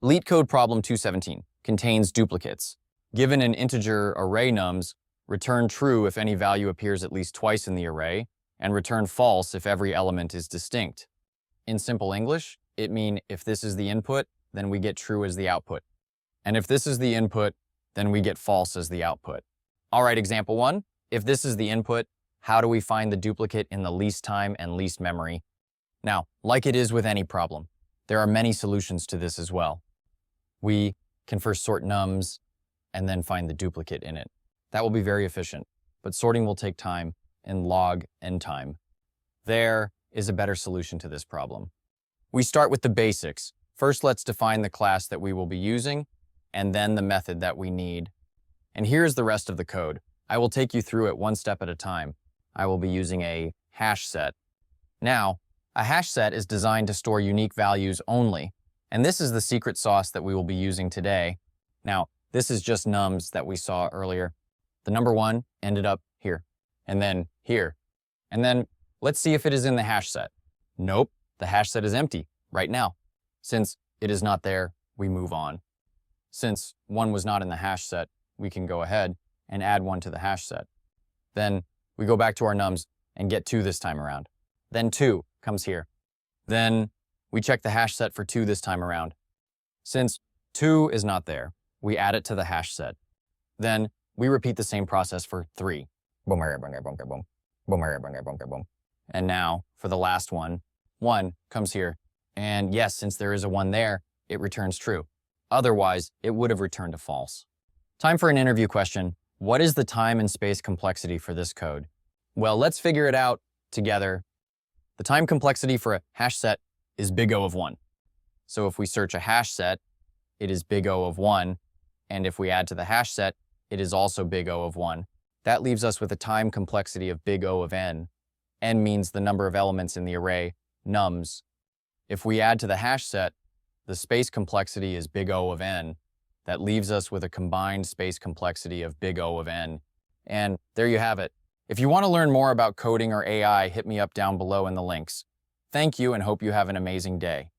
Leetcode problem 217 contains duplicates. Given an integer array nums, return true if any value appears at least twice in the array, and return false if every element is distinct. In simple English, it means if this is the input, then we get true as the output. And if this is the input, then we get false as the output. All right, example 1. If this is the input, how do we find the duplicate in the least time and least memory? Now, like it is with any problem, there are many solutions to this as well. We can first sort nums and then find the duplicate in it. That will be very efficient, but sorting will take time and log n time. There is a better solution to this problem. We start with the basics. First, let's define the class that we will be using, and then the method that we need. And here's the rest of the code. I will take you through it one step at a time. I will be using a hash set. Now, a hash set is designed to store unique values only, and this is the secret sauce that we will be using today. Now, this is just nums that we saw earlier. The number 1 ended up here, and then here. And then let's see if it is in the hash set. Nope, the hash set is empty right now. Since it is not there, we move on. Since 1 was not in the hash set, we can go ahead and add 1 to the hash set. Then we go back to our nums and get 2 this time around. Then 2 comes here. Then we check the hash set for 2 this time around. Since 2 is not there, we add it to the hash set. Then we repeat the same process for 3. Boom, boom, boom, boom. And now for the last one, 1 comes here. And yes, since there is a 1 there, it returns true. Otherwise, it would have returned a false. Time for an interview question. What is the time and space complexity for this code? Well, let's figure it out together. The time complexity for a hash set is big O of 1. So if we search a hash set, it is big O of 1. And if we add to the hash set, it is also big O of 1. That leaves us with a time complexity of big O of n. N means the number of elements in the array, nums. If we add to the hash set, the space complexity is big O of n. That leaves us with a combined space complexity of big O of n. And there you have it. If you want to learn more about coding or AI, hit me up down below in the links. Thank you and hope you have an amazing day.